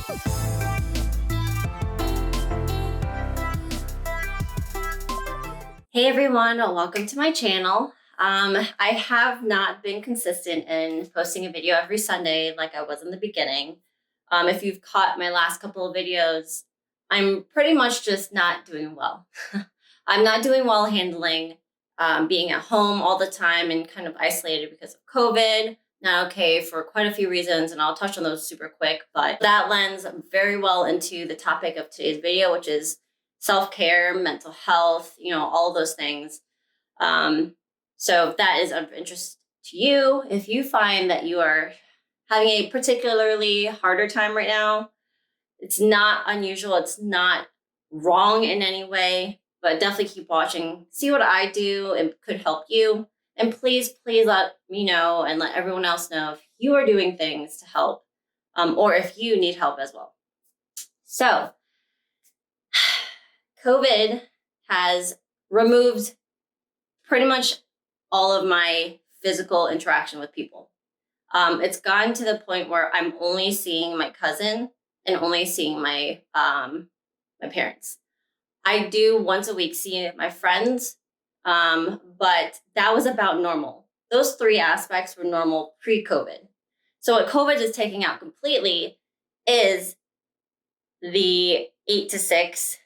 Hey everyone, welcome to my channel. I have not been consistent in posting a video every Sunday like I was in the beginning. If you've caught my last couple of videos, I'm pretty much just not doing well. I'm not doing well handling being at home all the time and kind of isolated because of COVID. Not okay for quite a few reasons, and I'll touch on those super quick, but that lends very well into the topic of today's video, which is self-care, mental health, all those things. So if that is of interest to you, if you find that you are having a particularly harder time right now, it's not unusual. It's not wrong in any way, but definitely keep watching. See what I do and could help you. And please let me know and let everyone else know if you are doing things to help, or if you need help as well. So COVID has removed pretty much all of my physical interaction with people. It's gotten to the point where I'm only seeing my cousin and only seeing my parents. I do once a week see my friends, but that was about normal. Those three aspects were normal pre-COVID. So what COVID is taking out completely is the 8 to 6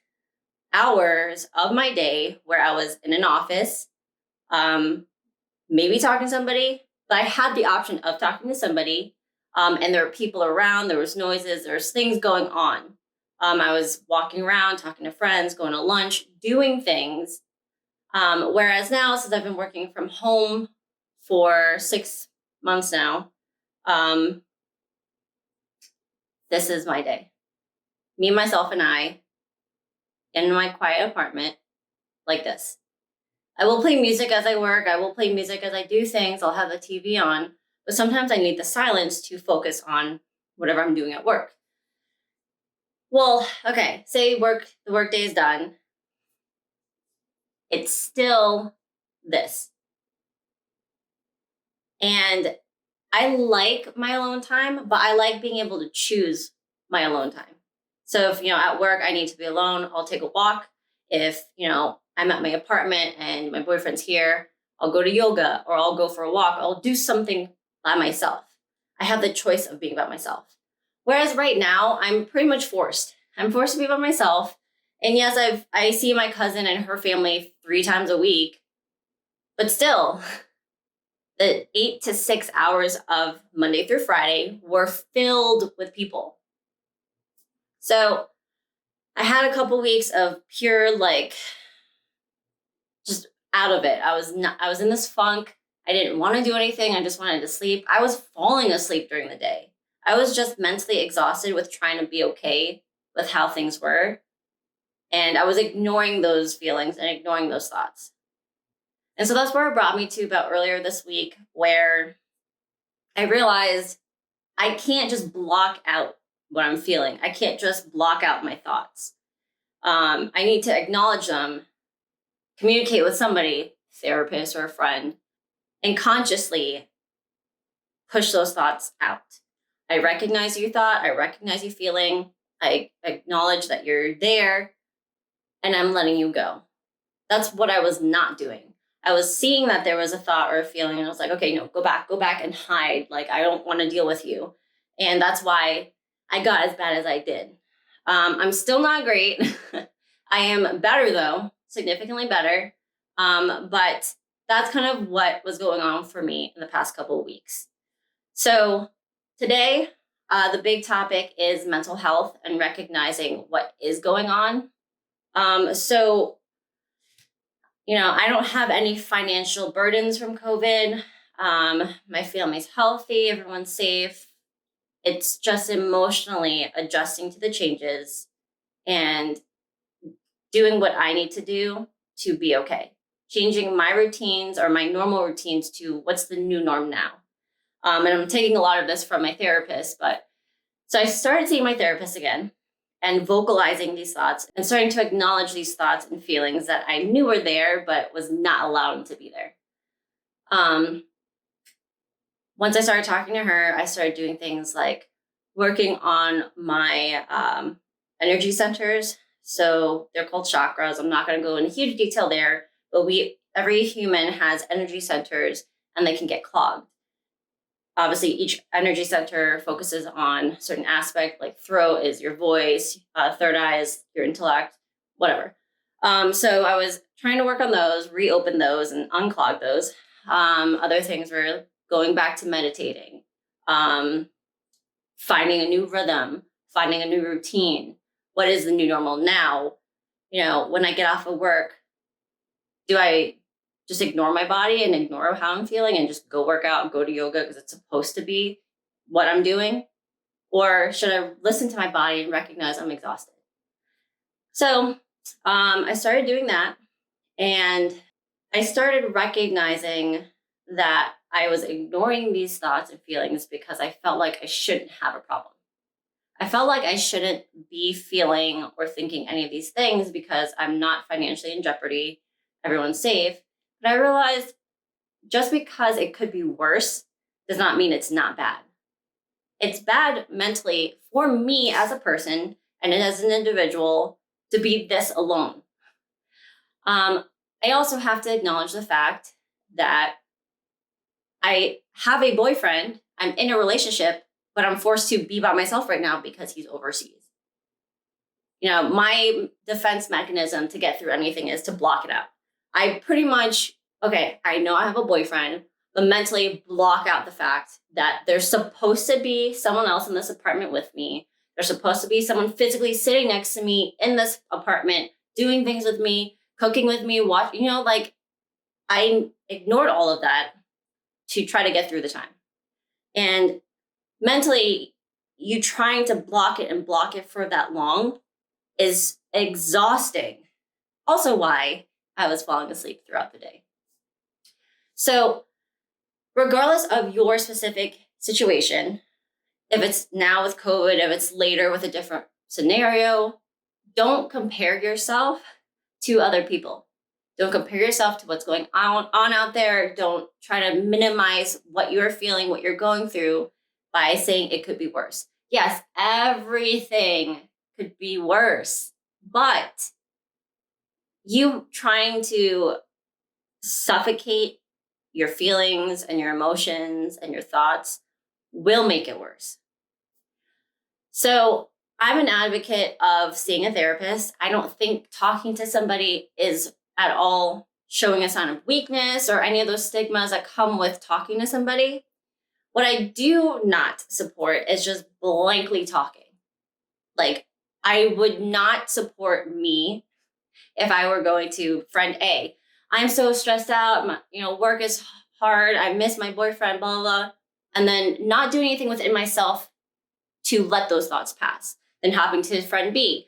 hours of my day where I was in an office, maybe talking to somebody, but I had the option of talking to somebody, and there were people around, there was noises, there was things going on. I was walking around, talking to friends, going to lunch, doing things. Whereas now, since I've been working from home for 6 months now, this is my day. Me, myself, and I in my quiet apartment like this. I will play music as I work. I will play music as I do things. I'll have the TV on, but sometimes I need the silence to focus on whatever I'm doing at work. Well, okay, say the work day is done. It's still this. And I like my alone time, but I like being able to choose my alone time. So if, at work, I need to be alone, I'll take a walk. If, I'm at my apartment and my boyfriend's here, I'll go to yoga or I'll go for a walk. I'll do something by myself. I have the choice of being by myself. Whereas right now, I'm pretty much forced. I'm forced to be by myself. And yes, I see my cousin and her family 3 times a week, but still, the 8 to 6 hours of Monday through Friday were filled with people. So I had a couple weeks of pure, just out of it. I was in this funk. I didn't want to do anything. I just wanted to sleep. I was falling asleep during the day. I was just mentally exhausted with trying to be okay with how things were. And I was ignoring those feelings and ignoring those thoughts. And so that's where it brought me to about earlier this week, where I realized I can't just block out what I'm feeling. I can't just block out my thoughts. I need to acknowledge them, communicate with somebody, therapist or a friend, and consciously push those thoughts out. I recognize your thought. I recognize you feeling. I acknowledge that you're there, and I'm letting you go. That's what I was not doing. I was seeing that there was a thought or a feeling, and I was like, okay, no, go back and hide. I don't want to deal with you. And that's why I got as bad as I did. I'm still not great. I am better though, significantly better. But that's kind of what was going on for me in the past couple of weeks. So today, the big topic is mental health and recognizing what is going on. So, I don't have any financial burdens from COVID. My family's healthy, everyone's safe. It's just emotionally adjusting to the changes and doing what I need to do to be okay. Changing my routines or my normal routines to what's the new norm now. And I'm taking a lot of this from my therapist, so I started seeing my therapist again and vocalizing these thoughts and starting to acknowledge these thoughts and feelings that I knew were there, but was not allowed to be there. Once I started talking to her, I started doing things like working on my energy centers. So they're called chakras. I'm not going to go into huge detail there, but every human has energy centers and they can get clogged. Obviously, each energy center focuses on a certain aspect, like throat is your voice, third eye is your intellect, whatever. So I was trying to work on those, reopen those, and unclog those. Other things were going back to meditating, finding a new rhythm, finding a new routine. What is the new normal now? When I get off of work, do I just ignore my body and ignore how I'm feeling and just go work out and go to yoga because it's supposed to be what I'm doing? Or should I listen to my body and recognize I'm exhausted? So I started doing that, and I started recognizing that I was ignoring these thoughts and feelings because I felt like I shouldn't have a problem. I felt like I shouldn't be feeling or thinking any of these things because I'm not financially in jeopardy. Everyone's safe. But I realized just because it could be worse does not mean it's not bad. It's bad mentally for me as a person and as an individual to be this alone. I also have to acknowledge the fact that I have a boyfriend, I'm in a relationship, but I'm forced to be by myself right now because he's overseas. My defense mechanism to get through anything is to block it out. I pretty much, I know I have a boyfriend, but mentally block out the fact that there's supposed to be someone else in this apartment with me. There's supposed to be someone physically sitting next to me in this apartment, doing things with me, cooking with me, I ignored all of that to try to get through the time. And mentally, you trying to block it for that long is exhausting. Also why I was falling asleep throughout the day. So regardless of your specific situation, if it's now with COVID, if it's later with a different scenario, don't compare yourself to other people. Don't compare yourself to what's going on out there. Don't try to minimize what you're feeling, what you're going through by saying it could be worse. Yes, everything could be worse, but you trying to suffocate your feelings and your emotions and your thoughts will make it worse. So I'm an advocate of seeing a therapist. I don't think talking to somebody is at all showing a sign of weakness or any of those stigmas that come with talking to somebody. What I do not support is just blankly talking. Like, I would not support me if I were going to friend A. I'm so stressed out. Work is hard. I miss my boyfriend, blah, blah, blah. And then not doing anything within myself to let those thoughts pass. Then hopping to friend B.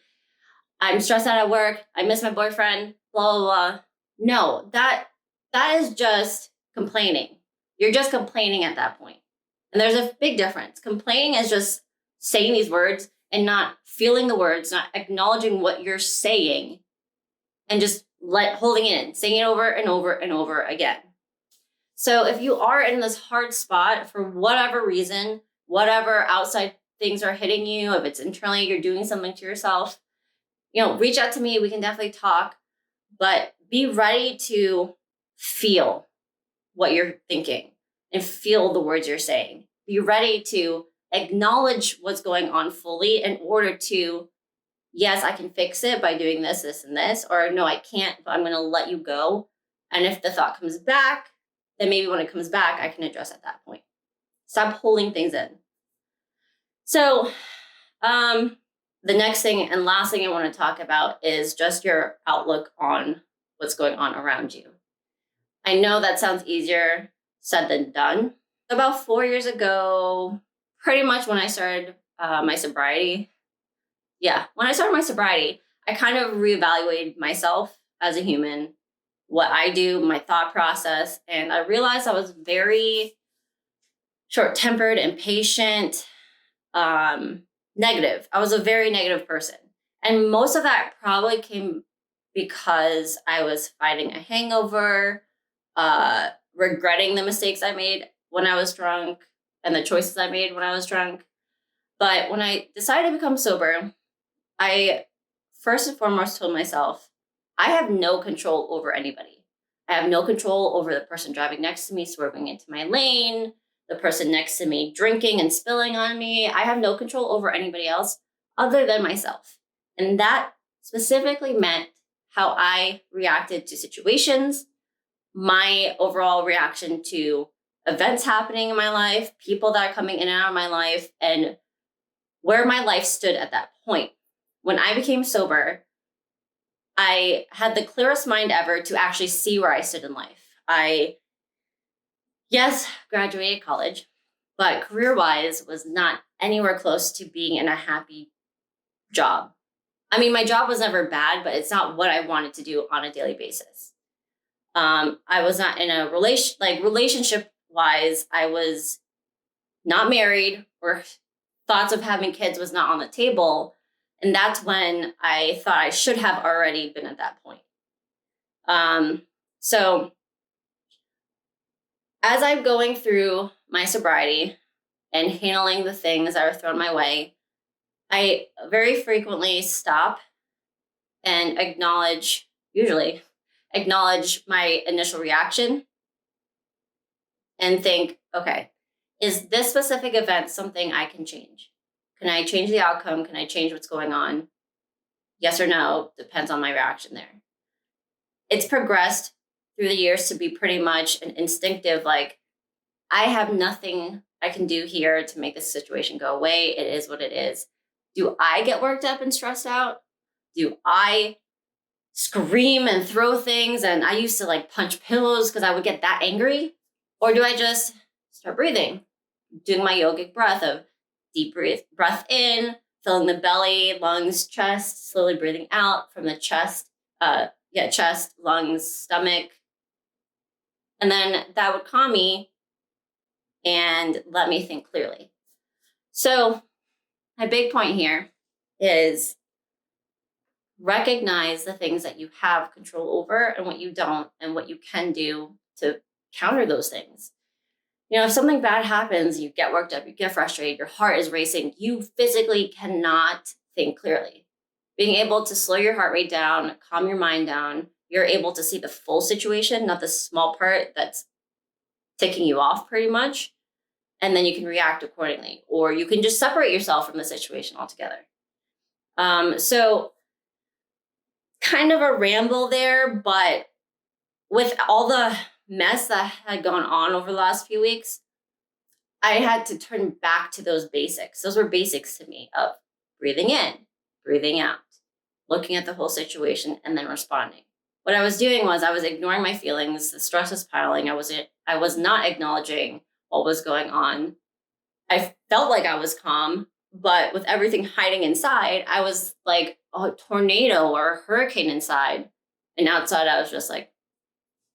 I'm stressed out at work. I miss my boyfriend, blah, blah, blah. No, that is just complaining. You're just complaining at that point. And there's a big difference. Complaining is just saying these words and not feeling the words, not acknowledging what you're saying, and just holding it in, saying it over and over and over again. So if you are in this hard spot for whatever reason, whatever outside things are hitting you, if it's internally you're doing something to yourself, reach out to me. We can definitely talk, but be ready to feel what you're thinking and feel the words you're saying. Be ready to acknowledge what's going on fully in order to, yes, I can fix it by doing this, this, and this, or no, I can't, but I'm going to let you go. And if the thought comes back, then maybe when it comes back, I can address at that point. Stop holding things in. So the next thing and last thing I want to talk about is just your outlook on what's going on around you. I know that sounds easier said than done. About 4 years ago, pretty much when I started my sobriety, I kind of reevaluated myself as a human, what I do, my thought process, and I realized I was very short-tempered, impatient, negative. I was a very negative person. And most of that probably came because I was fighting a hangover, regretting the mistakes I made when I was drunk and the choices I made when I was drunk. But when I decided to become sober, I first and foremost told myself, I have no control over anybody. I have no control over the person driving next to me, swerving into my lane, the person next to me drinking and spilling on me. I have no control over anybody else other than myself. And that specifically meant how I reacted to situations, my overall reaction to events happening in my life, people that are coming in and out of my life, and where my life stood at that point. When I became sober, I had the clearest mind ever to actually see where I stood in life. I, yes, graduated college, but career-wise was not anywhere close to being in a happy job. I mean, my job was never bad, but it's not what I wanted to do on a daily basis. I was not in a relationship-wise, I was not married, or thoughts of having kids was not on the table. And that's when I thought I should have already been at that point. So as I'm going through my sobriety and handling the things that are thrown my way, I very frequently stop and usually acknowledge my initial reaction and think, okay, is this specific event something I can change? Can I change the outcome? Can I change what's going on? Yes or no, depends on my reaction there. It's progressed through the years to be pretty much an instinctive, like, I have nothing I can do here to make this situation go away. It is what it is. Do I get worked up and stressed out? Do I scream and throw things? And I used to like punch pillows because I would get that angry. Or do I just start breathing, doing my yogic breath of deep breath in, filling the belly, lungs, chest, slowly breathing out from the chest, chest, lungs, stomach. And then that would calm me and let me think clearly. So my big point here is recognize the things that you have control over and what you don't, and what you can do to counter those things. You know, if something bad happens, you get worked up, you get frustrated, your heart is racing, you physically cannot think clearly. Being able to slow your heart rate down, calm your mind down, you're able to see the full situation, not the small part that's ticking you off pretty much. And then you can react accordingly, or you can just separate yourself from the situation altogether. So kind of a ramble there, but with all the mess that had gone on over the last few weeks, I had to turn back to those basics. Those were basics to me of breathing in, breathing out, looking at the whole situation, and then responding. What I was doing was I was ignoring my feelings. The stress was piling. I was not acknowledging what was going on. I felt like I was calm, but with everything hiding inside, I was like a tornado or a hurricane inside. And outside, I was just like,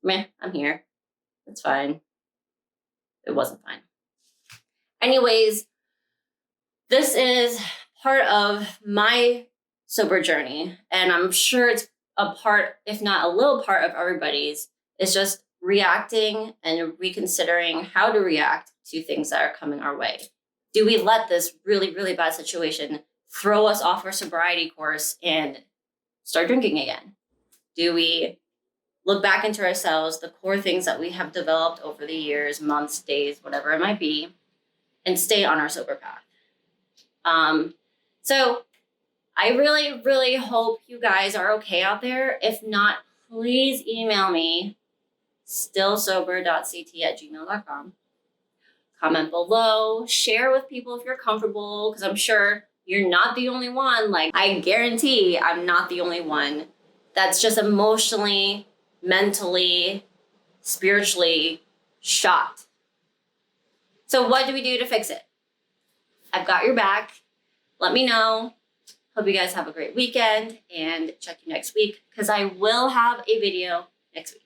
meh, I'm here. It's fine. It wasn't fine. Anyways, this is part of my sober journey. And I'm sure it's a part, if not a little part of everybody's, is just reacting and reconsidering how to react to things that are coming our way. Do we let this really, really bad situation throw us off our sobriety course and start drinking again? Do we look back into ourselves, the core things that we have developed over the years, months, days, whatever it might be, and stay on our sober path? So I really, really hope you guys are okay out there. If not, please email me, stillsober.ct@gmail.com. Comment below, share with people if you're comfortable, because I'm sure you're not the only one. Like, I guarantee I'm not the only one that's just emotionally, mentally, spiritually shot. So what do we do to fix it? I've got your back. Let me know. Hope you guys have a great weekend, and check you next week because I will have a video next week.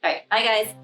All right, bye guys.